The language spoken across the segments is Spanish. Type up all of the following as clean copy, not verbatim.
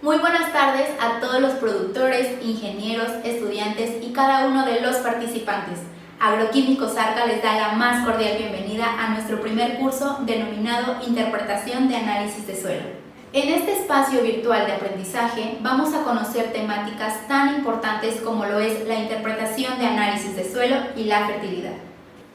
Muy buenas tardes a todos los productores, ingenieros, estudiantes y cada uno de los participantes. Agroquímicos Arca les da la más cordial bienvenida a nuestro primer curso denominado Interpretación de Análisis de Suelo. En este espacio virtual de aprendizaje vamos a conocer temáticas tan importantes como lo es la interpretación de análisis de suelo y la fertilidad.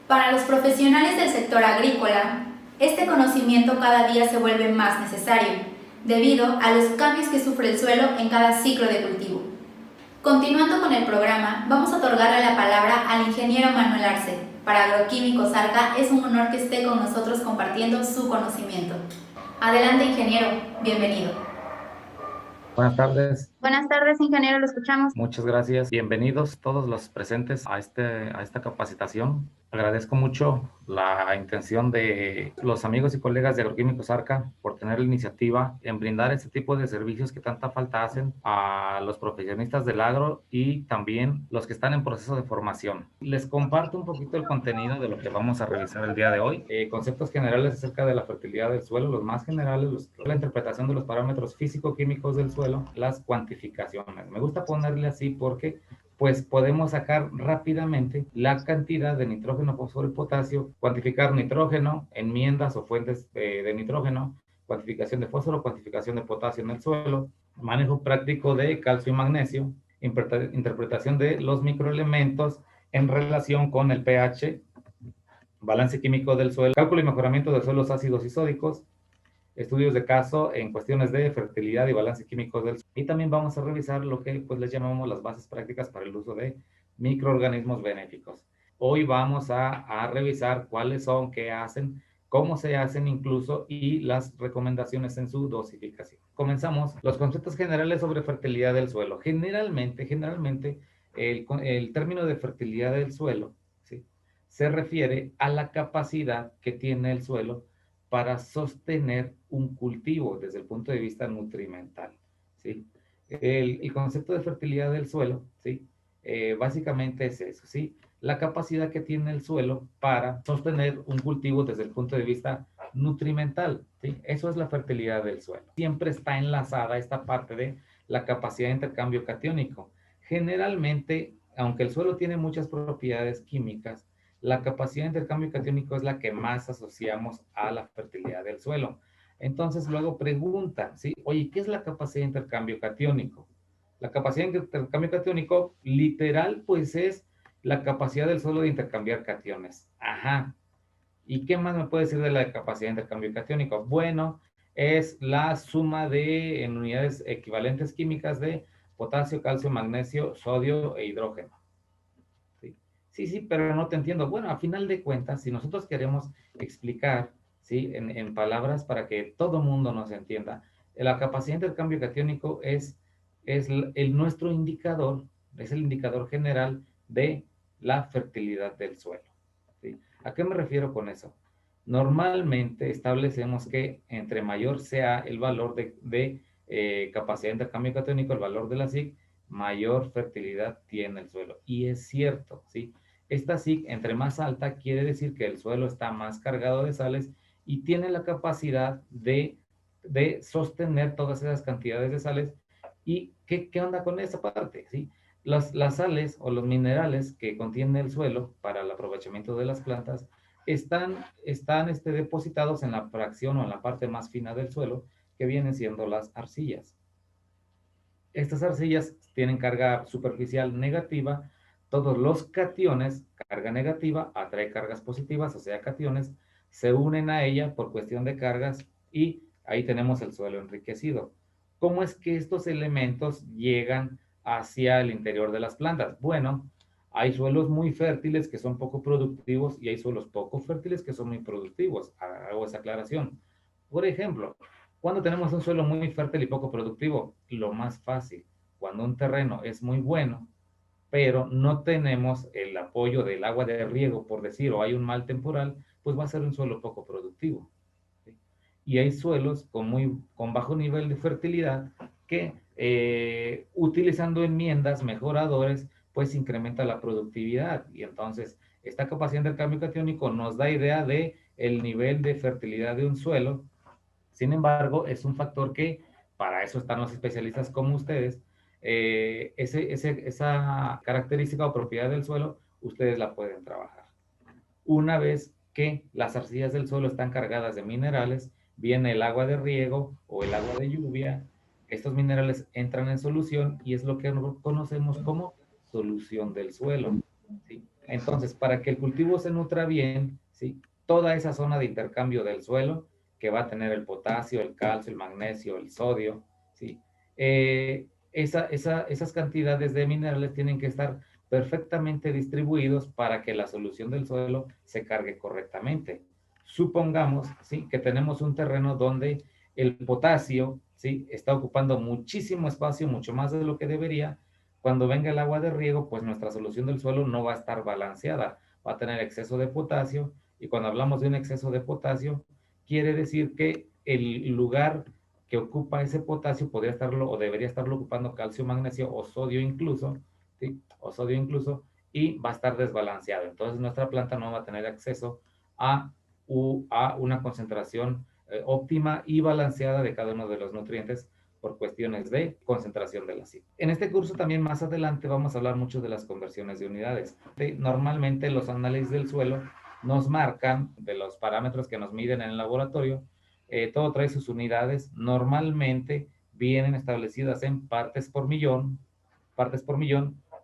Para los profesionales del sector agrícola, este conocimiento cada día se vuelve más necesario, debido a los cambios que sufre el suelo en cada ciclo de cultivo. Continuando con el programa, vamos a otorgarle la palabra al ingeniero Manuel Arce. Para Agroquímicos Arca es un honor que esté con nosotros compartiendo su conocimiento. Adelante, ingeniero, bienvenido. Buenas tardes. Buenas tardes, ingeniero, lo escuchamos. Muchas gracias. Bienvenidos todos los presentes a esta capacitación. Agradezco mucho la intención de los amigos y colegas de Agroquímicos Arca por tener la iniciativa en brindar este tipo de servicios que tanta falta hacen a los profesionistas del agro y también los que están en proceso de formación. Les comparto un poquito el contenido de lo que vamos a revisar el día de hoy. Conceptos generales acerca de la fertilidad del suelo, los más generales, la interpretación de los parámetros físico-químicos del suelo, las cuantificaciones. Me gusta ponerle así porque pues podemos sacar rápidamente la cantidad de nitrógeno, fósforo y potasio, cuantificar nitrógeno, enmiendas o fuentes de nitrógeno, cuantificación de fósforo, cuantificación de potasio en el suelo, manejo práctico de calcio y magnesio, interpretación de los microelementos en relación con el pH, balance químico del suelo, cálculo y mejoramiento de suelos ácidos y sódicos, estudios de caso en cuestiones de fertilidad y balance químico del suelo. Y también vamos a revisar lo que pues les llamamos las bases prácticas para el uso de microorganismos benéficos. Hoy vamos a revisar cuáles son, qué hacen, cómo se hacen incluso y las recomendaciones en su dosificación. Comenzamos. Los conceptos generales sobre fertilidad del suelo. Generalmente el término de fertilidad del suelo, ¿sí?, se refiere a la capacidad que tiene el suelo para sostener un cultivo desde el punto de vista nutrimental, ¿sí? El concepto de fertilidad del suelo, ¿sí?, básicamente es eso, ¿sí?, la capacidad que tiene el suelo para sostener un cultivo desde el punto de vista nutrimental, ¿sí? Eso es la fertilidad del suelo. Siempre está enlazada esta parte de la capacidad de intercambio catiónico. Generalmente, aunque el suelo tiene muchas propiedades químicas, la capacidad de intercambio catiónico es la que más asociamos a la fertilidad del suelo. Entonces luego preguntan, ¿sí?, oye, ¿qué es la capacidad de intercambio catiónico? La capacidad de intercambio catiónico, literal, pues es la capacidad del suelo de intercambiar cationes. Ajá. ¿Y qué más me puede decir de la capacidad de intercambio catiónico? Bueno, es la suma en unidades equivalentes químicas de potasio, calcio, magnesio, sodio e hidrógeno. Sí, pero no te entiendo. Bueno, a final de cuentas, si nosotros queremos explicar, ¿sí?, en palabras para que todo mundo nos entienda, la capacidad de intercambio catiónico es nuestro indicador, es el indicador general de la fertilidad del suelo, ¿sí? ¿A qué me refiero con eso? Normalmente establecemos que entre mayor sea el valor de capacidad de intercambio catiónico, el valor de la SIC, mayor fertilidad tiene el suelo. Y es cierto, ¿sí? Esta SIC, entre más alta, quiere decir que el suelo está más cargado de sales y tiene la capacidad de sostener todas esas cantidades de sales. ¿Y qué onda con esa parte? ¿Sí? Las sales o los minerales que contiene el suelo para el aprovechamiento de las plantas están depositados en la fracción o en la parte más fina del suelo, que vienen siendo las arcillas. Estas arcillas tienen carga superficial negativa. Todos los cationes, carga negativa, atrae cargas positivas, o sea, cationes, se unen a ella por cuestión de cargas y ahí tenemos el suelo enriquecido. ¿Cómo es que estos elementos llegan hacia el interior de las plantas? Bueno, hay suelos muy fértiles que son poco productivos y hay suelos poco fértiles que son muy productivos. Hago esa aclaración. Por ejemplo, cuando tenemos un suelo muy fértil y poco productivo, lo más fácil, cuando un terreno es muy bueno, pero no tenemos el apoyo del agua de riego, por decir, o hay un mal temporal, pues va a ser un suelo poco productivo, ¿sí? Y hay suelos con bajo nivel de fertilidad que utilizando enmiendas, mejoradores, pues incrementa la productividad. Y entonces, esta capacidad de cambio catiónico nos da idea de el nivel de fertilidad de un suelo. Sin embargo, es un factor que para eso están los especialistas como ustedes, esa característica o propiedad del suelo, ustedes la pueden trabajar. Una vez que las arcillas del suelo están cargadas de minerales, viene el agua de riego o el agua de lluvia, estos minerales entran en solución y es lo que conocemos como solución del suelo, ¿sí? Entonces, para que el cultivo se nutra bien, ¿sí? Toda esa zona de intercambio del suelo, que va a tener el potasio, el calcio, el magnesio, el sodio, ¿sí? Esas cantidades de minerales tienen que estar perfectamente distribuidos para que la solución del suelo se cargue correctamente. Supongamos, ¿sí?, que tenemos un terreno donde el potasio, ¿sí?, está ocupando muchísimo espacio, mucho más de lo que debería. Cuando venga el agua de riego, pues nuestra solución del suelo no va a estar balanceada, va a tener exceso de potasio, y cuando hablamos de un exceso de potasio, quiere decir que el lugar que ocupa ese potasio podría estarlo o debería estarlo ocupando calcio, magnesio o sodio incluso, ¿sí?, o sodio incluso, y va a estar desbalanceado. Entonces nuestra planta no va a tener acceso a, a una concentración óptima y balanceada de cada uno de los nutrientes por cuestiones de concentración del ácido. En este curso también más adelante vamos a hablar mucho de las conversiones de unidades. Normalmente los análisis del suelo nos marcan de los parámetros que nos miden en el laboratorio, todo trae sus unidades, normalmente vienen establecidas en partes por millón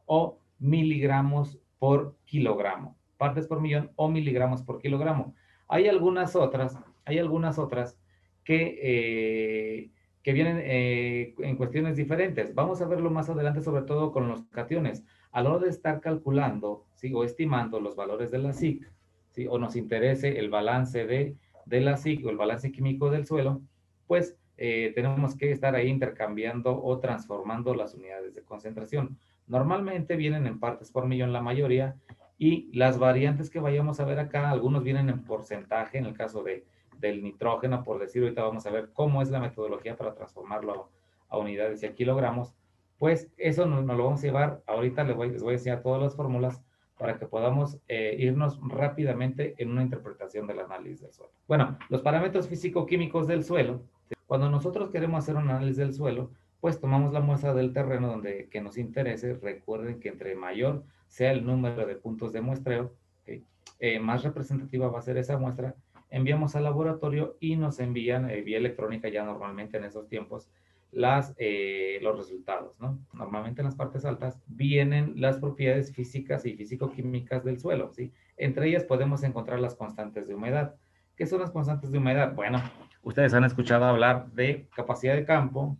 o miligramos por kilogramo, partes por millón o miligramos por kilogramo. Hay algunas otras que, que vienen en cuestiones diferentes. Vamos a verlo más adelante, sobre todo con los cationes. A la hora de estar calculando, ¿sí?, o estimando los valores de la SIC, ¿sí?, o nos interese el balance de la SIC o el balance químico del suelo, pues tenemos que estar ahí intercambiando o transformando las unidades de concentración. Normalmente vienen en partes por millón la mayoría, y las variantes que vayamos a ver acá, algunos vienen en porcentaje, en el caso del nitrógeno, por decir, ahorita vamos a ver cómo es la metodología para transformarlo a unidades y a kilogramos. Pues eso nos lo vamos a llevar, ahorita les voy a enseñar todas las fórmulas para que podamos irnos rápidamente en una interpretación del análisis del suelo. Bueno, los parámetros físico-químicos del suelo. Cuando nosotros queremos hacer un análisis del suelo, pues tomamos la muestra del terreno que nos interese. Recuerden que entre mayor sea el número de puntos de muestreo, ¿okay?, más representativa va a ser esa muestra. Enviamos al laboratorio y nos envían vía electrónica, ya normalmente en esos tiempos, los resultados, ¿no? Normalmente en las partes altas vienen las propiedades físicas y físico-químicas del suelo, ¿sí? Entre ellas podemos encontrar las constantes de humedad. ¿Qué son las constantes de humedad? Bueno, ustedes han escuchado hablar de capacidad de campo,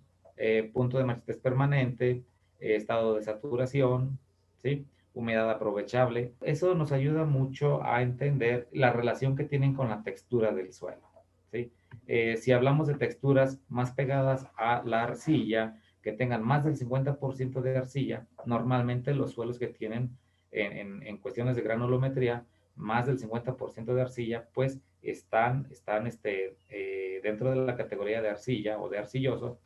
punto de marchitez permanente, estado de saturación, ¿sí?, humedad aprovechable. Eso nos ayuda mucho a entender la relación que tienen con la textura del suelo, ¿sí? Si hablamos de texturas más pegadas a la arcilla, que tengan más del 50% de arcilla, normalmente los suelos que tienen en cuestiones de granulometría, más del 50% de arcilla, pues están dentro de la categoría de arcilla o de arcilloso.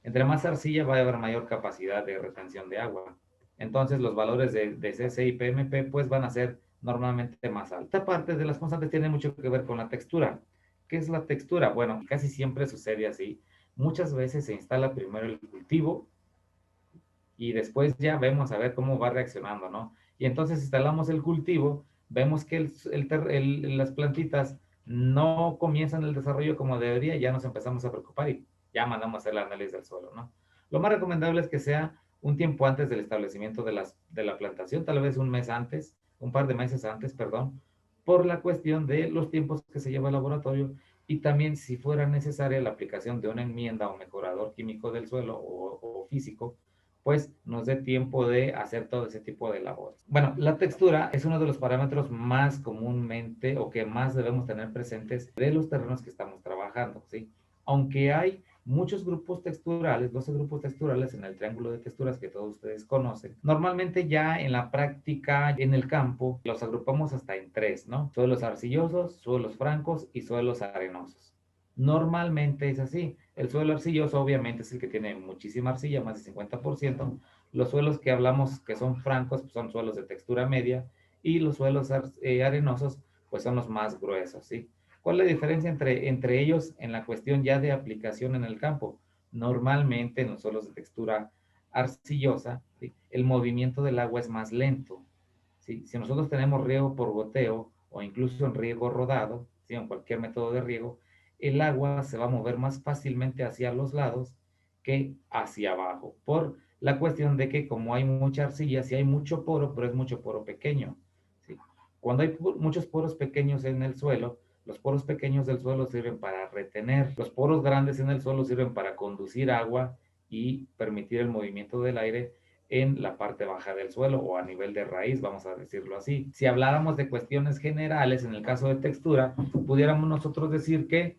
Entre más arcilla va a haber mayor capacidad de retención de agua. Entonces los valores de CC y PMP pues van a ser normalmente más altos. Esta parte de las constantes tiene mucho que ver con la textura. ¿Qué es la textura? Bueno, casi siempre sucede así. Muchas veces se instala primero el cultivo y después ya vemos a ver cómo va reaccionando, ¿no? Y entonces instalamos el cultivo, vemos que las plantitas no comienzan el desarrollo como debería, ya nos empezamos a preocupar y ya mandamos a hacer el análisis del suelo, ¿no? Lo más recomendable es que sea un tiempo antes del establecimiento de la plantación, tal vez un mes antes, un par de meses antes, perdón, por la cuestión de los tiempos que se lleva el laboratorio, y también si fuera necesaria la aplicación de una enmienda o mejorador químico del suelo o físico, pues nos dé tiempo de hacer todo ese tipo de labores. Bueno, la textura es uno de los parámetros más comúnmente o que más debemos tener presentes de los terrenos que estamos trabajando, ¿sí? Aunque hay muchos grupos texturales, 12 grupos texturales en el triángulo de texturas que todos ustedes conocen, normalmente ya en la práctica, en el campo, los agrupamos hasta en 3, ¿no? Suelos arcillosos, suelos francos y suelos arenosos. Normalmente es así. El suelo arcilloso obviamente es el que tiene muchísima arcilla, más del 50%. Los suelos que hablamos que son francos pues son suelos de textura media, y los suelos arenosos pues son los más gruesos, ¿sí? ¿Cuál es la diferencia entre ellos en la cuestión ya de aplicación en el campo? Normalmente en los suelos de textura arcillosa, ¿sí?, el movimiento del agua es más lento. ¿Sí? Si nosotros tenemos riego por goteo o incluso en riego rodado, ¿sí?, en cualquier método de riego, el agua se va a mover más fácilmente hacia los lados que hacia abajo, por la cuestión de que como hay mucha arcilla, sí hay mucho poro, pero es mucho poro pequeño. ¿Sí? Cuando hay muchos poros pequeños en el suelo, los poros pequeños del suelo sirven para retener, los poros grandes en el suelo sirven para conducir agua y permitir el movimiento del aire en la parte baja del suelo o a nivel de raíz, vamos a decirlo así. Si habláramos de cuestiones generales, en el caso de textura, pudiéramos nosotros decir que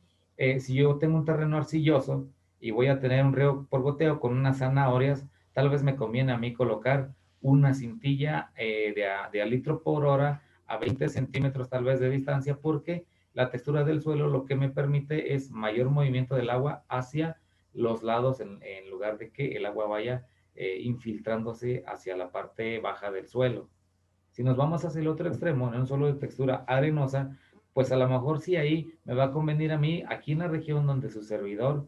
si yo tengo un terreno arcilloso y voy a tener un riego por goteo con unas zanahorias, tal vez me conviene a mí colocar una cintilla de a litro por hora a 20 centímetros tal vez de distancia, porque la textura del suelo lo que me permite es mayor movimiento del agua hacia los lados en lugar de que el agua vaya infiltrándose hacia la parte baja del suelo. Si nos vamos hacia el otro extremo, en un suelo de textura arenosa, pues a lo mejor sí ahí me va a convenir a mí, aquí en la región donde su servidor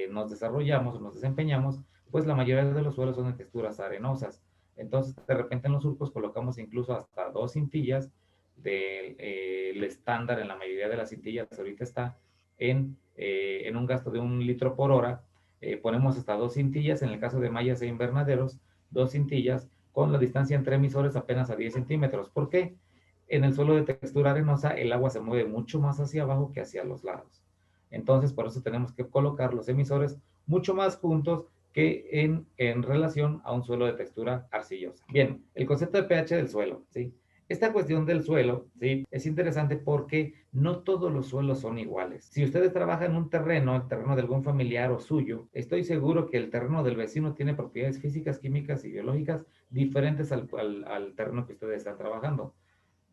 nos desarrollamos o nos desempeñamos, pues la mayoría de los suelos son de texturas arenosas. Entonces, de repente en los surcos colocamos incluso hasta 2 cintillas del estándar. En la mayoría de las cintillas ahorita está en un gasto de 1 litro por hora. Ponemos hasta 2 cintillas, en el caso de mallas e invernaderos, 2 cintillas, con la distancia entre emisores apenas a 10 centímetros. ¿Por qué? En el suelo de textura arenosa el agua se mueve mucho más hacia abajo que hacia los lados. Entonces, por eso tenemos que colocar los emisores mucho más juntos que en relación a un suelo de textura arcillosa. Bien, el concepto de pH del suelo, ¿sí? Esta cuestión del suelo, ¿sí?, es interesante porque no todos los suelos son iguales. Si ustedes trabajan en un terreno, el terreno de algún familiar o suyo, estoy seguro que el terreno del vecino tiene propiedades físicas, químicas y biológicas diferentes al terreno que ustedes están trabajando,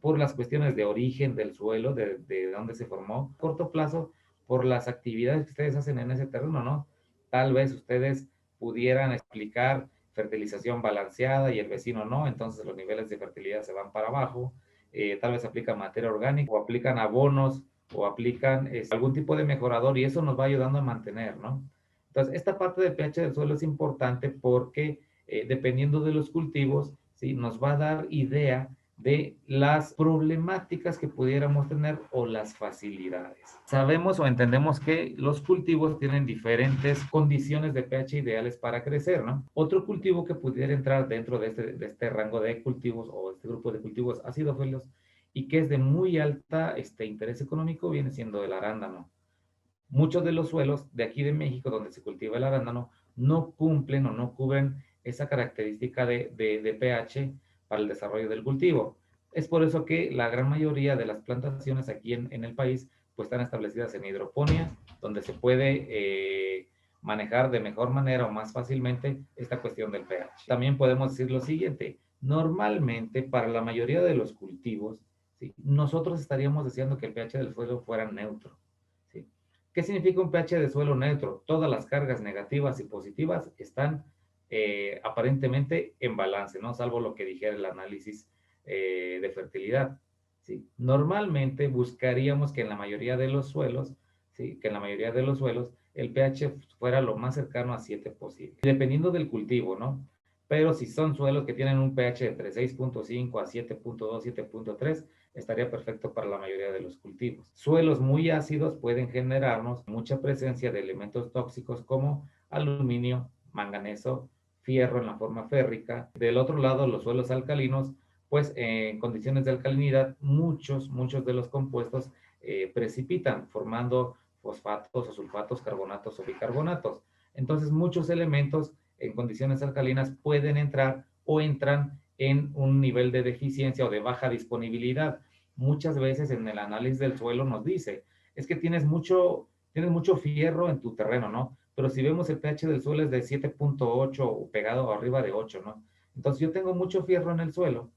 por las cuestiones de origen del suelo, de dónde se formó, a corto plazo, por las actividades que ustedes hacen en ese terreno, ¿no? Tal vez ustedes pudieran explicar fertilización balanceada y el vecino no, entonces los niveles de fertilidad se van para abajo. Tal vez aplican materia orgánica o aplican abonos o aplican algún tipo de mejorador, y eso nos va ayudando a mantener, ¿no? Entonces, esta parte del pH del suelo es importante porque dependiendo de los cultivos, ¿sí?, nos va a dar idea de las problemáticas que pudiéramos tener o las facilidades. Sabemos o entendemos que los cultivos tienen diferentes condiciones de pH ideales para crecer, ¿no? Otro cultivo que pudiera entrar dentro de este rango de cultivos o este grupo de cultivos acidófilos y que es de muy alta interés económico viene siendo el arándano. Muchos de los suelos de aquí de México donde se cultiva el arándano no cumplen o no cubren esa característica de pH para el desarrollo del cultivo. Es por eso que la gran mayoría de las plantaciones aquí en el país pues están establecidas en hidroponía, donde se puede manejar de mejor manera o más fácilmente esta cuestión del pH. También podemos decir lo siguiente: normalmente para la mayoría de los cultivos, ¿sí?, nosotros estaríamos deseando que el pH del suelo fuera neutro, ¿sí? ¿Qué significa un pH de suelo neutro? Todas las cargas negativas y positivas están aparentemente en balance, ¿no? Salvo lo que dijera el análisis de fertilidad, ¿sí? Normalmente buscaríamos que en la mayoría de los suelos, ¿sí?, que en la mayoría de los suelos el pH fuera lo más cercano a 7 posible, dependiendo del cultivo, ¿no? Pero si son suelos que tienen un pH entre 6.5 a 7.2, 7.3, estaría perfecto para la mayoría de los cultivos. Suelos muy ácidos pueden generarnos mucha presencia de elementos tóxicos como aluminio, manganeso, fierro en la forma férrica. Del otro lado, los suelos alcalinos, pues en condiciones de alcalinidad, muchos de los compuestos precipitan, formando fosfatos o sulfatos, carbonatos o bicarbonatos. Entonces, muchos elementos en condiciones alcalinas pueden entrar o entran en un nivel de deficiencia o de baja disponibilidad. Muchas veces en el análisis del suelo nos dice, es que tienes mucho fierro en tu terreno, ¿no? Pero si vemos el pH del suelo es de 7.8 o pegado arriba de 8, ¿no? Entonces yo tengo mucho fierro en el suelo,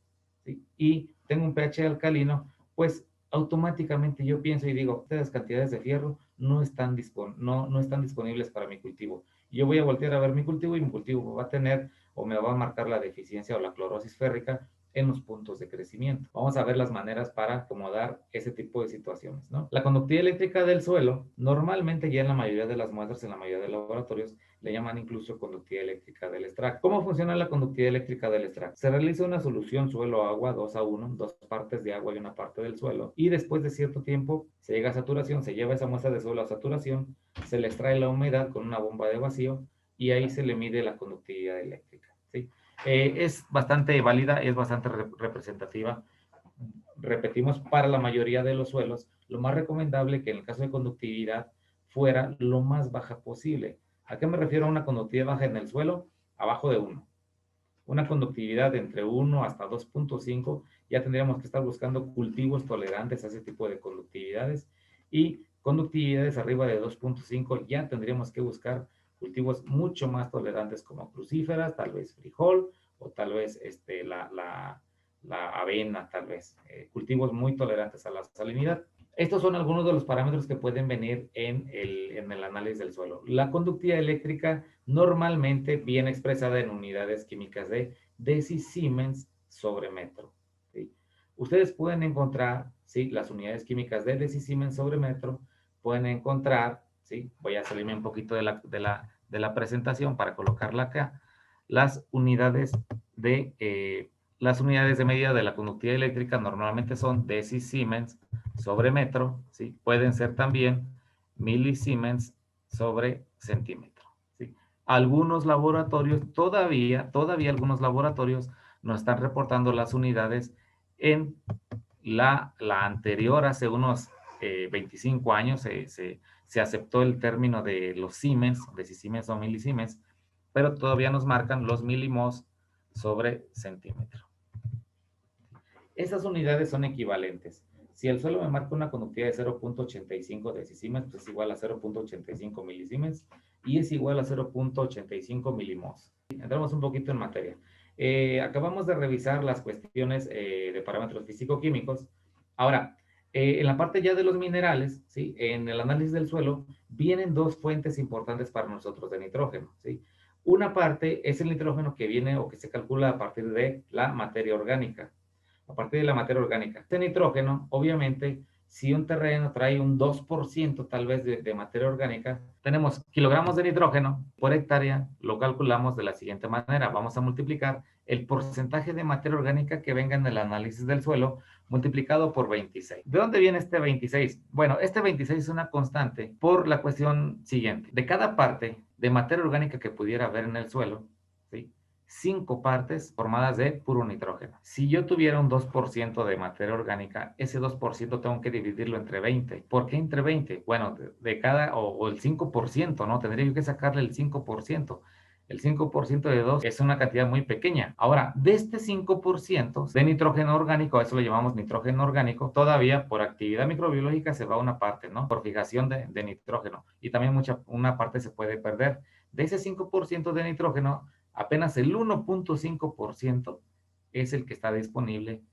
¿sí?, y tengo un pH alcalino, pues automáticamente yo pienso y digo, estas cantidades de fierro no están disponibles para mi cultivo. Yo voy a voltear a ver mi cultivo y mi cultivo va a tener o me va a marcar la deficiencia o la clorosis férrica en los puntos de crecimiento. Vamos a ver las maneras para acomodar ese tipo de situaciones, ¿no? La conductividad eléctrica del suelo, normalmente ya en la mayoría de las muestras, en la mayoría de los laboratorios, le llaman incluso conductividad eléctrica del extracto. ¿Cómo funciona la conductividad eléctrica del extracto? Se realiza una solución suelo-agua 2:1, dos partes de agua y una parte del suelo, y después de cierto tiempo se llega a saturación, se lleva esa muestra de suelo a saturación, se le extrae la humedad con una bomba de vacío y ahí se le mide la conductividad eléctrica, ¿sí? Es bastante válida, es bastante representativa. Repetimos, para la mayoría de los suelos, lo más recomendable que en el caso de conductividad fuera lo más baja posible. ¿A qué me refiero a una conductividad baja en el suelo? Abajo de 1. Una conductividad de entre 1 hasta 2.5, ya tendríamos que estar buscando cultivos tolerantes a ese tipo de conductividades, y conductividades arriba de 2.5 ya tendríamos que buscar cultivos mucho más tolerantes como crucíferas, tal vez frijol o tal vez la avena, tal vez, cultivos muy tolerantes a la salinidad. Estos son algunos de los parámetros que pueden venir en el análisis del suelo. La conductividad eléctrica normalmente viene expresada en unidades químicas de decisiemens sobre metro, ¿sí? Ustedes pueden encontrar, ¿sí?, las unidades químicas de decisiemens sobre metro, pueden encontrar, ¿sí?, voy a salirme un poquito de la presentación para colocarla acá, las unidades de medida de la conductividad eléctrica normalmente son decisiemens sobre metro, ¿sí? Pueden ser también milisiemens sobre centímetro, ¿sí? Algunos laboratorios, todavía algunos laboratorios nos están reportando las unidades en la anterior, hace unos 25 años se aceptó el término de los siemens, decisiemens o milisiemens, pero todavía nos marcan los milimos sobre centímetro. Esas unidades son equivalentes. Si el suelo me marca una conductividad de 0.85 decisiemens, pues es igual a 0.85 milisiemens y es igual a 0.85 milimos. Entramos un poquito en materia. Acabamos de revisar las cuestiones de parámetros físico-químicos. Ahora, en la parte ya de los minerales, ¿sí?, en el análisis del suelo, vienen dos fuentes importantes para nosotros de nitrógeno, ¿sí? Una parte es el nitrógeno que viene o que se calcula a partir de la materia orgánica. A partir de la materia orgánica. Este nitrógeno, obviamente, si un terreno trae un 2% tal vez de materia orgánica, tenemos kilogramos de nitrógeno por hectárea, lo calculamos de la siguiente manera. Vamos a multiplicar el porcentaje de materia orgánica que venga en el análisis del suelo multiplicado por 26. ¿De dónde viene este 26? Bueno, este 26 es una constante por la cuestión siguiente. De cada parte de materia orgánica que pudiera haber en el suelo, ¿sí?, 5 partes formadas de puro nitrógeno. Si yo tuviera un 2% de materia orgánica, ese 2% tengo que dividirlo entre 20. ¿Por qué entre 20? Bueno, de cada, o el 5%, ¿no? Tendría yo que sacarle el 5%. El 5% de 2 es una cantidad muy pequeña. Ahora, de este 5% de nitrógeno orgánico, a eso lo llamamos nitrógeno orgánico, todavía por actividad microbiológica se va una parte, ¿no? Por fijación de nitrógeno. Y también una parte se puede perder. De ese 5% de nitrógeno, apenas el 1.5% es el que está disponible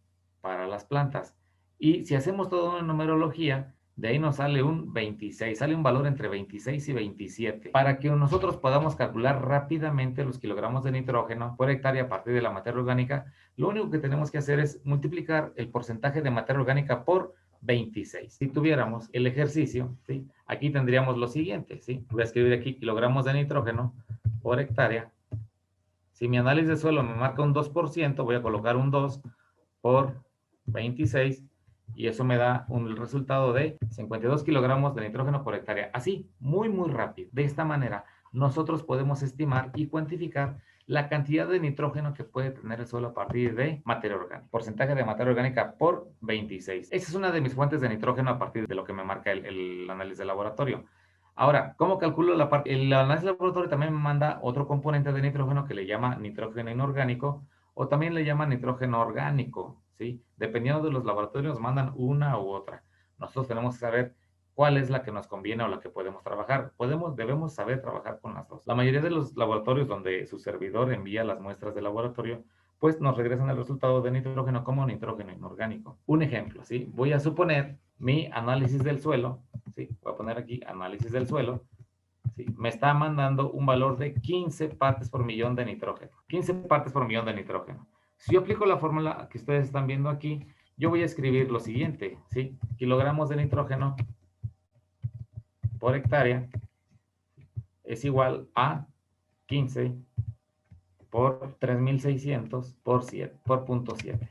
para las plantas. Y si hacemos toda una numerología, de ahí nos sale un 26, sale un valor entre 26 y 27. Para que nosotros podamos calcular rápidamente los kilogramos de nitrógeno por hectárea a partir de la materia orgánica, lo único que tenemos que hacer es multiplicar el porcentaje de materia orgánica por 26. Si tuviéramos el ejercicio, ¿sí?, aquí tendríamos lo siguiente, ¿sí? Voy a escribir aquí kilogramos de nitrógeno por hectárea. Si mi análisis de suelo me marca un 2%, voy a colocar un 2 por 26 y eso me da el resultado de 52 kilogramos de nitrógeno por hectárea. Así, muy rápido. De esta manera, nosotros podemos estimar y cuantificar la cantidad de nitrógeno que puede tener el suelo a partir de materia orgánica. Porcentaje de materia orgánica por 26. Esa es una de mis fuentes de nitrógeno a partir de lo que me marca el análisis de laboratorio. Ahora, ¿cómo calculo la parte? El análisis laboratorio también me manda otro componente de nitrógeno que le llama nitrógeno inorgánico o también le llama nitrógeno orgánico, ¿sí? Dependiendo de los laboratorios, mandan una u otra. Nosotros tenemos que saber cuál es la que nos conviene o la que podemos trabajar. Debemos saber trabajar con las dos. La mayoría de los laboratorios donde su servidor envía las muestras de laboratorio, pues nos regresan el resultado de nitrógeno como nitrógeno inorgánico. Un ejemplo, ¿sí? Voy a suponer mi análisis del suelo, ¿sí? Voy a poner aquí análisis del suelo, ¿sí? Me está mandando un valor de 15 partes por millón de nitrógeno. 15 partes por millón de nitrógeno. Si yo aplico la fórmula que ustedes están viendo aquí, yo voy a escribir lo siguiente, ¿sí? Kilogramos de nitrógeno por hectárea es igual a 15 por 3600 por 7, por 0.7.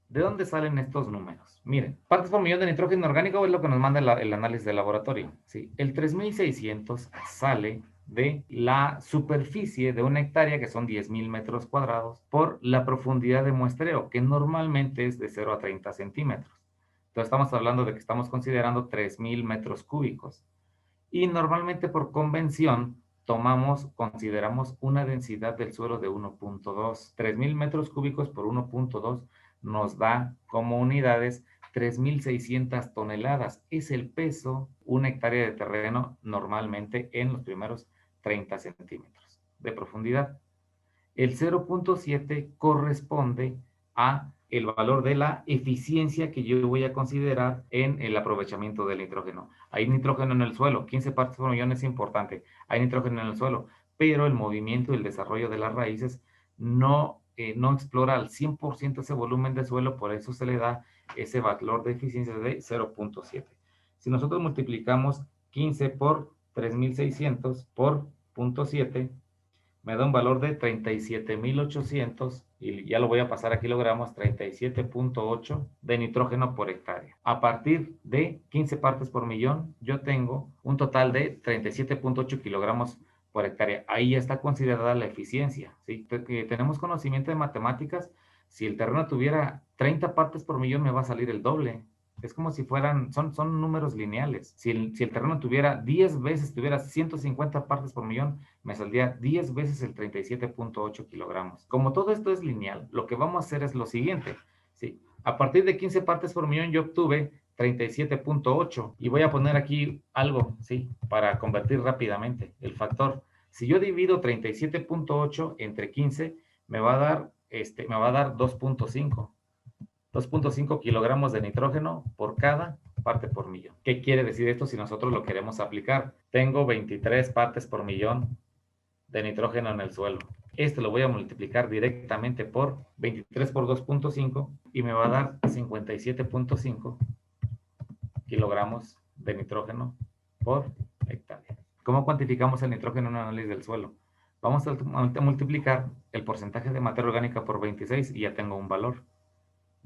¿De dónde salen estos números? Miren, partes por millón de nitrógeno orgánico es lo que nos manda el análisis de laboratorio. ¿Sí? El 3600 sale de la superficie de una hectárea, que son 10,000 metros cuadrados, por la profundidad de muestreo, que normalmente es de 0 a 30 centímetros. Entonces estamos hablando de que estamos considerando 3,000 metros cúbicos. Y normalmente por convención consideramos una densidad del suelo de 1.2. 3,000 metros cúbicos por 1.2 nos da como unidades 3,600 toneladas. Es el peso, una hectárea de terreno normalmente en los primeros 30 centímetros de profundidad. El 0.7 corresponde a el valor de la eficiencia que yo voy a considerar en el aprovechamiento del nitrógeno. Hay nitrógeno en el suelo, 15 partes por millón es importante, hay nitrógeno en el suelo, pero el movimiento y el desarrollo de las raíces no explora al 100% ese volumen de suelo, por eso se le da ese valor de eficiencia de 0.7. Si nosotros multiplicamos 15 por 3600 por 0.7, me da un valor de 37,800 y ya lo voy a pasar a kilogramos, 37.8 de nitrógeno por hectárea. A partir de 15 partes por millón, yo tengo un total de 37.8 kilogramos por hectárea. Ahí ya está considerada la eficiencia. ¿Sí? Tenemos conocimiento de matemáticas. Si el terreno tuviera 30 partes por millón, me va a salir el doble. Es como si fueran, son números lineales. Si el terreno tuviera 10 veces, tuviera 150 partes por millón, me saldría 10 veces el 37.8 kilogramos. Como todo esto es lineal, lo que vamos a hacer es lo siguiente. ¿Sí? A partir de 15 partes por millón yo obtuve 37.8 y voy a poner aquí algo, ¿sí? Para convertir rápidamente el factor. Si yo divido 37.8 entre 15, me va a dar 2.5. 2.5 kilogramos de nitrógeno por cada parte por millón. ¿Qué quiere decir esto si nosotros lo queremos aplicar? Tengo 23 partes por millón de nitrógeno en el suelo. Esto lo voy a multiplicar directamente por 23 por 2.5 y me va a dar 57.5 kilogramos de nitrógeno por hectárea. ¿Cómo cuantificamos el nitrógeno en un análisis del suelo? Vamos a multiplicar el porcentaje de materia orgánica por 26 y ya tengo un valor.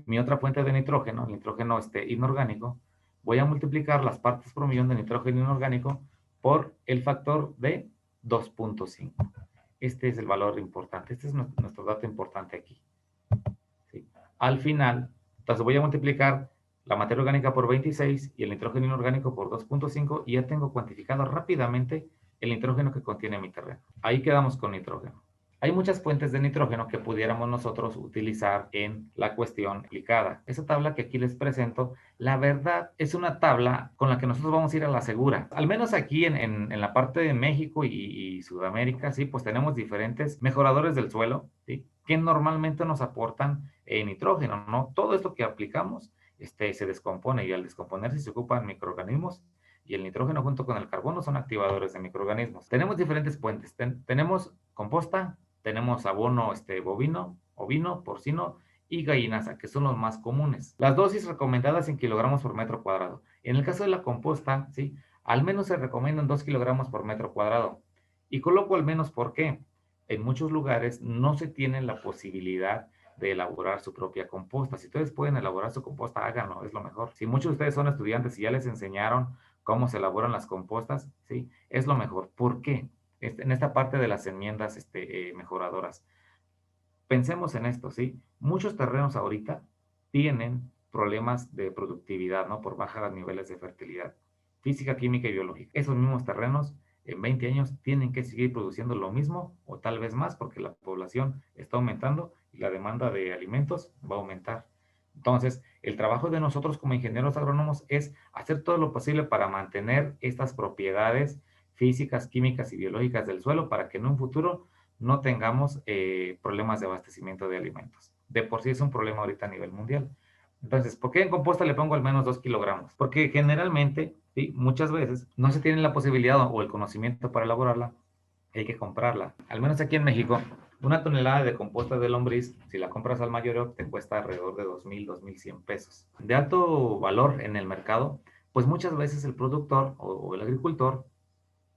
Mi otra fuente de nitrógeno, el nitrógeno inorgánico, voy a multiplicar las partes por millón de nitrógeno inorgánico por el factor de 2.5. Este es el valor importante, este es nuestro dato importante aquí. ¿Sí? Al final, entonces voy a multiplicar la materia orgánica por 26 y el nitrógeno inorgánico por 2.5 y ya tengo cuantificado rápidamente el nitrógeno que contiene mi terreno. Ahí quedamos con nitrógeno. Hay muchas fuentes de nitrógeno que pudiéramos nosotros utilizar en la cuestión aplicada. Esa tabla que aquí les presento, la verdad es una tabla con la que nosotros vamos a ir a la segura. Al menos aquí en la parte de México y Sudamérica, sí, pues tenemos diferentes mejoradores del suelo, ¿sí? Que normalmente nos aportan nitrógeno, ¿no? Todo esto que aplicamos se descompone y al descomponerse se ocupan microorganismos y el nitrógeno junto con el carbono son activadores de microorganismos. Tenemos diferentes fuentes. Tenemos composta, tenemos abono bovino, ovino, porcino y gallinaza, que son los más comunes. Las dosis recomendadas en kilogramos por metro cuadrado. En el caso de la composta, ¿sí? Al menos se recomiendan 2 kilogramos por metro cuadrado. Y coloco al menos porque en muchos lugares no se tiene la posibilidad de elaborar su propia composta. Si ustedes pueden elaborar su composta, háganlo, es lo mejor. Si muchos de ustedes son estudiantes y ya les enseñaron cómo se elaboran las compostas, ¿sí? Es lo mejor. ¿Por qué? En esta parte de las enmiendas mejoradoras. Pensemos en esto, ¿sí? Muchos terrenos ahorita tienen problemas de productividad, ¿no? Por bajos niveles de fertilidad, física, química y biológica. Esos mismos terrenos en 20 años tienen que seguir produciendo lo mismo o tal vez más porque la población está aumentando y la demanda de alimentos va a aumentar. Entonces, el trabajo de nosotros como ingenieros agrónomos es hacer todo lo posible para mantener estas propiedades físicas, químicas y biológicas del suelo para que en un futuro no tengamos problemas de abastecimiento de alimentos. De por sí es un problema ahorita a nivel mundial. Entonces, ¿por qué en composta le pongo al menos 2 kilogramos? Porque generalmente, ¿sí? Muchas veces, no se tiene la posibilidad o el conocimiento para elaborarla, hay que comprarla. Al menos aquí en México, Una tonelada de composta de lombriz, si la compras al mayoreo, te cuesta alrededor de 2,000, 2,100 pesos. De alto valor en el mercado, pues muchas veces el productor o el agricultor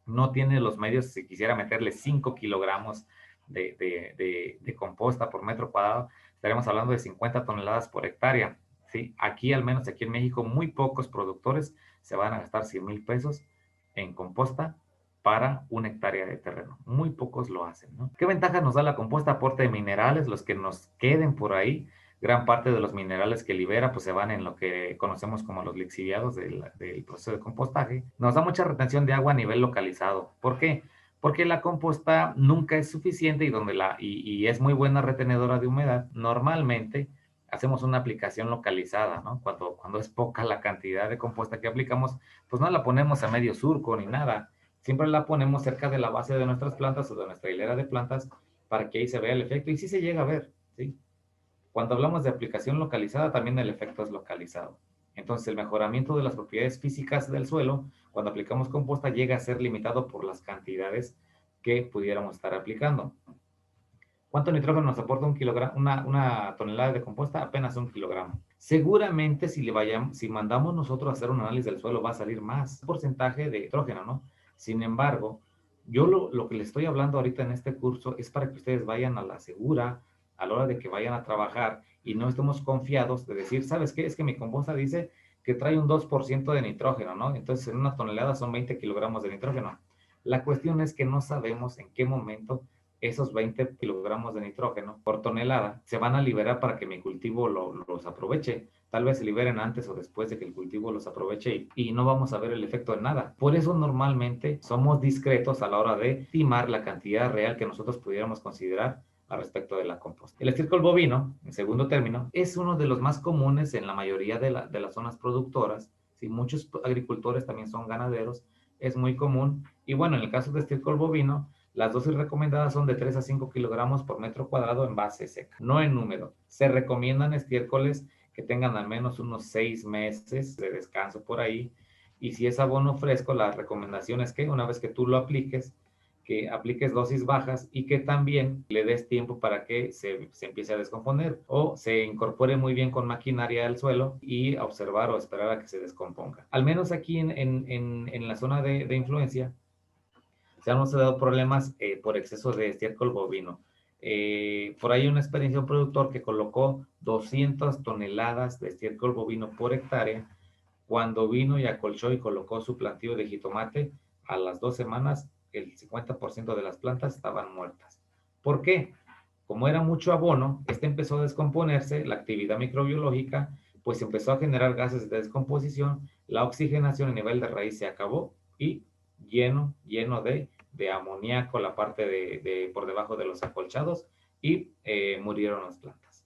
no tiene los medios. Si quisiera meterle 5 kilogramos de composta por metro cuadrado, estaremos hablando de 50 toneladas por hectárea. ¿Sí? Aquí, al menos aquí en México, muy pocos productores se van a gastar 100,000 pesos en composta para una hectárea de terreno. Muy pocos lo hacen, ¿no? ¿Qué ventaja nos da la composta? Aporte de minerales, los que nos queden por ahí. Gran parte de los minerales que libera pues se van en lo que conocemos como los lixiviados del proceso de compostaje. Nos da mucha retención de agua a nivel localizado. ¿Por qué? Porque la composta nunca es suficiente y es muy buena retenedora de humedad. Normalmente hacemos una aplicación localizada, ¿no? Cuando es poca la cantidad de composta que aplicamos, pues no la ponemos a medio surco ni nada. Siempre la ponemos cerca de la base de nuestras plantas o de nuestra hilera de plantas para que ahí se vea el efecto. Y sí se llega a ver, ¿sí? Cuando hablamos de aplicación localizada, también el efecto es localizado. Entonces, el mejoramiento de las propiedades físicas del suelo, cuando aplicamos composta, llega a ser limitado por las cantidades que pudiéramos estar aplicando. ¿Cuánto nitrógeno nos aporta una tonelada de composta? Apenas 1 kilogramo. Seguramente si mandamos nosotros a hacer un análisis del suelo va a salir más porcentaje de nitrógeno, ¿no? Sin embargo, yo lo que les estoy hablando ahorita en este curso es para que ustedes vayan a la segura a la hora de que vayan a trabajar y no estemos confiados de decir, ¿sabes qué? Es que mi composta dice que trae un 2% de nitrógeno, ¿no? Entonces en una tonelada son 20 kilogramos de nitrógeno. La cuestión es que no sabemos en qué momento esos 20 kilogramos de nitrógeno por tonelada se van a liberar para que mi cultivo los aproveche. Tal vez se liberen antes o después de que el cultivo los aproveche y no vamos a ver el efecto en nada. Por eso normalmente somos discretos a la hora de estimar la cantidad real que nosotros pudiéramos considerar al respecto de la composta. El estiércol bovino, en segundo término, es uno de los más comunes en la mayoría de las zonas productoras. ¿Sí? Muchos agricultores también son ganaderos, es muy común. Y bueno, en el caso de estiércol bovino, las dosis recomendadas son de 3 a 5 kilogramos por metro cuadrado en base seca, no en húmedo. Se recomiendan estiércoles que tengan al menos unos 6 meses de descanso por ahí. Y si es abono fresco, la recomendación es que una vez que tú lo apliques, que apliques dosis bajas y que también le des tiempo para que se empiece a descomponer o se incorpore muy bien con maquinaria al suelo y observar o esperar a que se descomponga. Al menos aquí en la zona de influencia, se han dado problemas por exceso de estiércol bovino. Por ahí una experiencia de un productor que colocó 200 toneladas de estiércol bovino por hectárea. Cuando vino y acolchó y colocó su plantío de jitomate, a las 2 semanas el 50% de las plantas estaban muertas. ¿Por qué? Como era mucho abono, empezó a descomponerse, la actividad microbiológica, pues empezó a generar gases de descomposición, la oxigenación a nivel de raíz se acabó y lleno de amoníaco la parte por debajo de los acolchados y murieron las plantas.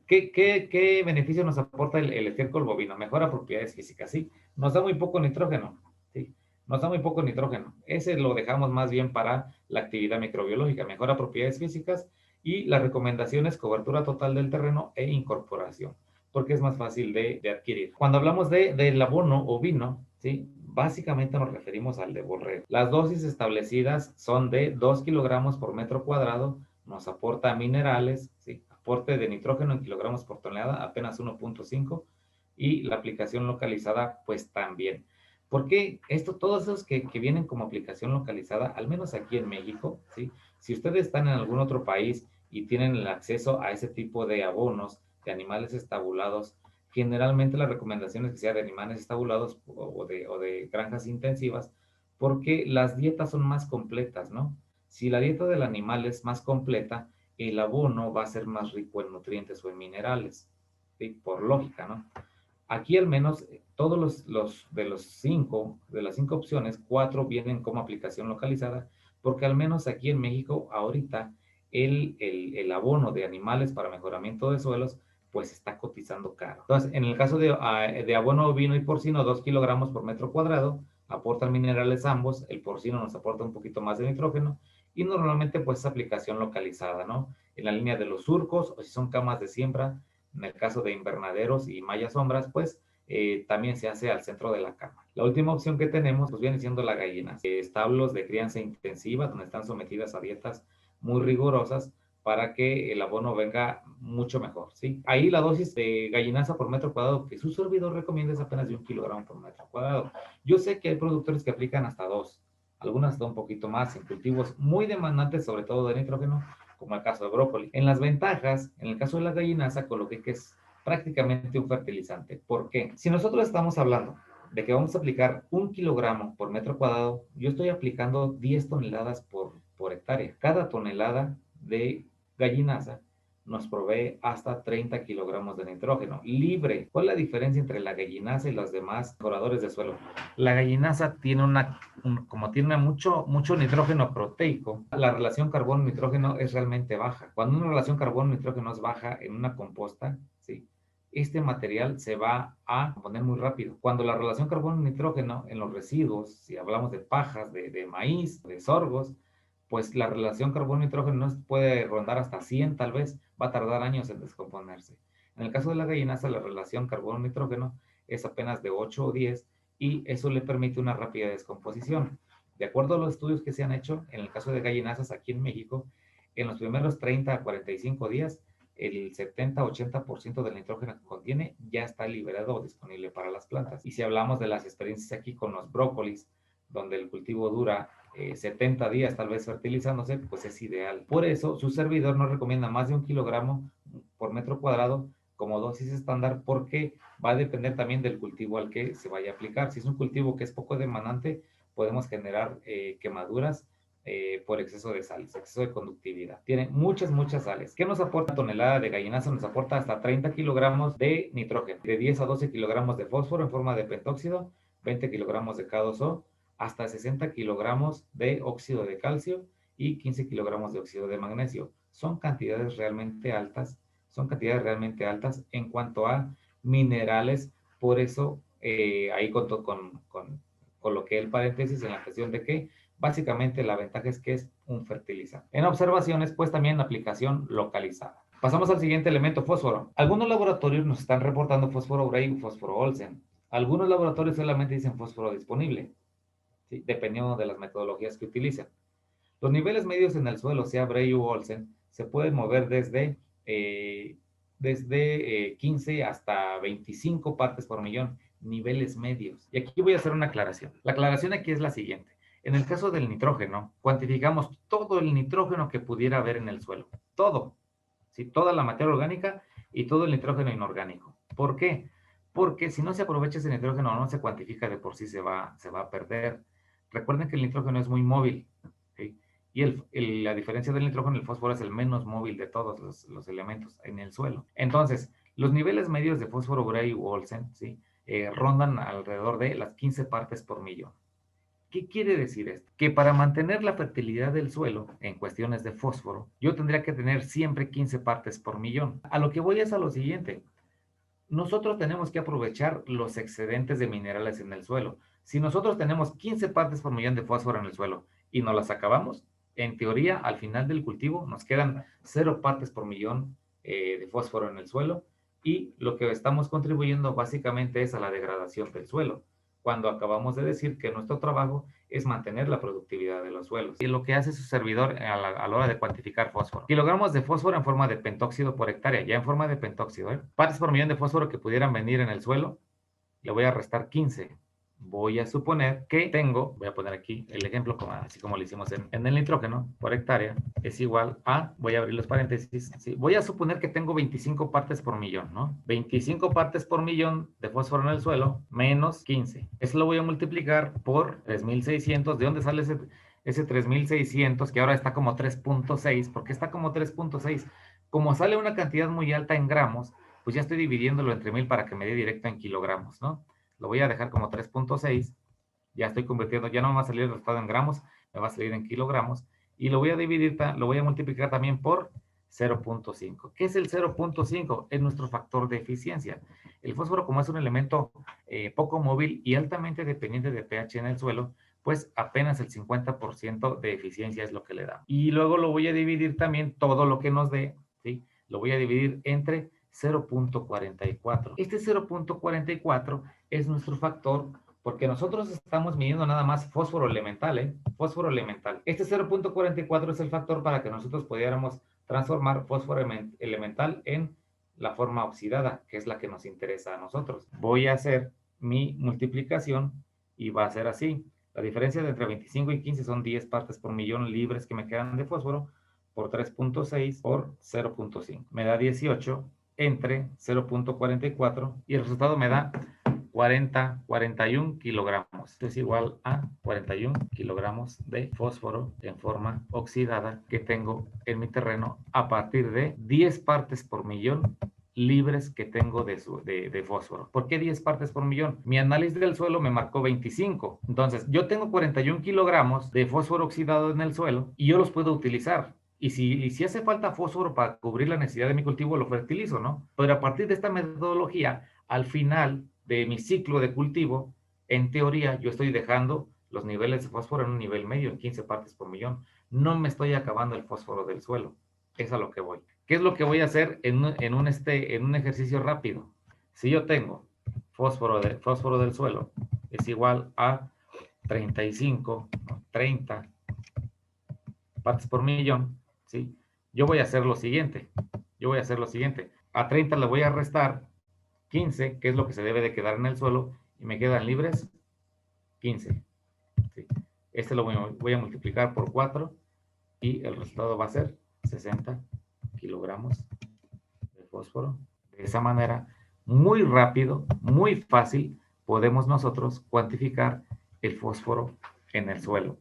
¿Qué beneficio nos aporta el estiércol bovino? Mejora propiedades físicas, ¿sí? Nos da muy poco nitrógeno, ¿sí? Nos da muy poco nitrógeno. Ese lo dejamos más bien para la actividad microbiológica. Mejora propiedades físicas y la recomendación es cobertura total del terreno e incorporación, porque es más fácil de adquirir. Cuando hablamos del abono ovino, ¿sí? Básicamente nos referimos al de borrego. Las dosis establecidas son de 2 kilogramos por metro cuadrado, nos aporta minerales, ¿sí? Aporte de nitrógeno en kilogramos por tonelada, apenas 1.5, y la aplicación localizada, pues también. Porque todos esos que vienen como aplicación localizada, al menos aquí en México, ¿sí? Si ustedes están en algún otro país y tienen el acceso a ese tipo de abonos de animales estabulados, generalmente la recomendación es que sea de animales estabulados o de granjas intensivas, porque las dietas son más completas, ¿no? Si la dieta del animal es más completa, el abono va a ser más rico en nutrientes o en minerales, ¿sí? Por lógica, ¿no? Aquí al menos todos de las cinco opciones, 4 vienen como aplicación localizada, porque al menos aquí en México ahorita el abono de animales para mejoramiento de suelos pues está cotizando caro. Entonces, en el caso de abono ovino y porcino, 2 kilogramos por metro cuadrado, aportan minerales ambos, el porcino nos aporta un poquito más de nitrógeno y normalmente pues es aplicación localizada, ¿no? En la línea de los surcos o si son camas de siembra, en el caso de invernaderos y mallas sombras, pues también se hace al centro de la cama. La última opción que tenemos pues viene siendo la gallina. Establos de crianza intensiva donde están sometidas a dietas muy rigurosas para que el abono venga mucho mejor, ¿sí? Ahí la dosis de gallinaza por metro cuadrado que su servidor recomienda es apenas de 1 kilogramo por metro cuadrado. Yo sé que hay productores que aplican hasta 2, algunas hasta un poquito más en cultivos muy demandantes, sobre todo de nitrógeno, como el caso de brócoli. En las ventajas, en el caso de la gallinaza, coloqué que es prácticamente un fertilizante. ¿Por qué? Si nosotros estamos hablando de que vamos a aplicar 1 kilogramo por metro cuadrado, yo estoy aplicando 10 toneladas por hectárea. Cada tonelada de gallinaza nos provee hasta 30 kilogramos de nitrógeno libre. ¿Cuál es la diferencia entre la gallinaza y los demás mejoradores de suelo? La gallinaza tiene como tiene mucho nitrógeno proteico, la relación carbono-nitrógeno es realmente baja. Cuando una relación carbono-nitrógeno es baja en una composta, ¿sí?, este material se va a componer muy rápido. Cuando la relación carbono-nitrógeno en los residuos, si hablamos de pajas, de maíz, de sorgos, pues la relación carbono-nitrógeno no puede rondar hasta 100 tal vez, va a tardar años en descomponerse. En el caso de la gallinaza, la relación carbono-nitrógeno es apenas de 8 o 10 y eso le permite una rápida descomposición. De acuerdo a los estudios que se han hecho, en el caso de gallinazas aquí en México, en los primeros 30 a 45 días, el 70-80% del nitrógeno que contiene ya está liberado o disponible para las plantas. Y si hablamos de las experiencias aquí con los brócolis, donde el cultivo dura 70 días tal vez fertilizándose, pues es ideal. Por eso su servidor no recomienda más de 1 kilogramo por metro cuadrado como dosis estándar, porque va a depender también del cultivo al que se vaya a aplicar. Si es un cultivo que es poco demandante, podemos generar quemaduras por exceso de sales, exceso de conductividad. Tiene muchas sales. ¿Qué nos aporta una tonelada de gallinaza? Nos aporta hasta 30 kilogramos de nitrógeno, de 10 a 12 kilogramos de fósforo en forma de pentóxido, 20 kilogramos de K2O, hasta 60 kilogramos de óxido de calcio y 15 kilogramos de óxido de magnesio. Son cantidades realmente altas, en cuanto a minerales. Por eso ahí coloqué el paréntesis en la cuestión de que básicamente la ventaja es que es un fertilizante. En observaciones, pues también aplicación localizada. Pasamos al siguiente elemento, fósforo. Algunos laboratorios nos están reportando fósforo Bray y fósforo Olsen. Algunos laboratorios solamente dicen fósforo disponible, ¿sí?, dependiendo de las metodologías que utilicen. Los niveles medios en el suelo, sea Bray u Olsen, se pueden mover desde 15 hasta 25 partes por millón, niveles medios. Y aquí voy a hacer una aclaración. La aclaración aquí es la siguiente. En el caso del nitrógeno, cuantificamos todo el nitrógeno que pudiera haber en el suelo. Todo. ¿Sí? Toda la materia orgánica y todo el nitrógeno inorgánico. ¿Por qué? Porque si no se aprovecha ese nitrógeno o no se cuantifica, de por sí se va a perder. Recuerden que el nitrógeno es muy móvil, ¿sí? Y la diferencia del nitrógeno, el fósforo es el menos móvil de todos los elementos en el suelo. Entonces, los niveles medios de fósforo Bray u Olsen, ¿sí?, rondan alrededor de las 15 partes por millón. ¿Qué quiere decir esto? Que para mantener la fertilidad del suelo en cuestiones de fósforo, yo tendría que tener siempre 15 partes por millón. A lo que voy es a lo siguiente. Nosotros tenemos que aprovechar los excedentes de minerales en el suelo. Si nosotros tenemos 15 partes por millón de fósforo en el suelo y no las acabamos, en teoría, al final del cultivo nos quedan 0 partes por millón de fósforo en el suelo, y lo que estamos contribuyendo básicamente es a la degradación del suelo, cuando acabamos de decir que nuestro trabajo es mantener la productividad de los suelos. Y lo que hace su servidor a la hora de cuantificar fósforo. Kilogramos de fósforo en forma de pentóxido por hectárea, ya en forma de pentóxido, ¿eh? Partes por millón de fósforo que pudieran venir en el suelo, le voy a restar 15. Voy a suponer que tengo, voy a poner aquí el ejemplo, así como lo hicimos en el nitrógeno por hectárea, es igual a, voy a abrir los paréntesis, ¿sí? Voy a suponer que tengo 25 partes por millón, ¿no? 25 partes por millón de fósforo en el suelo, menos 15. Eso lo voy a multiplicar por 3.600. ¿De dónde sale ese 3.600? Que ahora está como 3.6. ¿Por qué está como 3.6? Como sale una cantidad muy alta en gramos, pues ya estoy dividiéndolo entre 1000 para que me dé directo en kilogramos, ¿no? Lo voy a dejar como 3.6, ya estoy convirtiendo, ya no me va a salir el resultado en gramos, me va a salir en kilogramos, y lo voy a dividir, lo voy a multiplicar también por 0.5. ¿Qué es el 0.5? Es nuestro factor de eficiencia. El fósforo, como es un elemento poco móvil y altamente dependiente de pH en el suelo, pues apenas el 50% de eficiencia es lo que le da. Y luego lo voy a dividir también, todo lo que nos dé, ¿sí?, lo voy a dividir entre 0.44. Este 0.44 es nuestro factor porque nosotros estamos midiendo nada más fósforo elemental, ¿eh? Fósforo elemental. Este 0.44 es el factor para que nosotros pudiéramos transformar fósforo elemental en la forma oxidada, que es la que nos interesa a nosotros. Voy a hacer mi multiplicación y va a ser así. La diferencia de entre 25 y 15 son 10 partes por millón libres que me quedan de fósforo por 3.6 por 0.5. Me da 18 entre 0.44 y el resultado me da 41 kilogramos. Esto es igual a 41 kilogramos de fósforo en forma oxidada que tengo en mi terreno a partir de 10 partes por millón libres que tengo de fósforo. ¿Por qué 10 partes por millón? Mi análisis del suelo me marcó 25. Entonces, yo tengo 41 kilogramos de fósforo oxidado en el suelo y yo los puedo utilizar. Y si hace falta fósforo para cubrir la necesidad de mi cultivo, lo fertilizo, ¿no? Pero a partir de esta metodología, al final de mi ciclo de cultivo, en teoría, yo estoy dejando los niveles de fósforo en un nivel medio, en 15 partes por millón. No me estoy acabando el fósforo del suelo. Es a lo que voy. ¿Qué es lo que voy a hacer en un ejercicio rápido? Si yo tengo fósforo del suelo, es igual a 35, 30 partes por millón, ¿sí? Yo voy a hacer lo siguiente. A 30 le voy a restar 15, que es lo que se debe de quedar en el suelo, y me quedan libres 15. ¿Sí? Este lo voy a multiplicar por 4 y el resultado va a ser 60 kilogramos de fósforo. De esa manera, muy rápido, muy fácil, podemos nosotros cuantificar el fósforo en el suelo.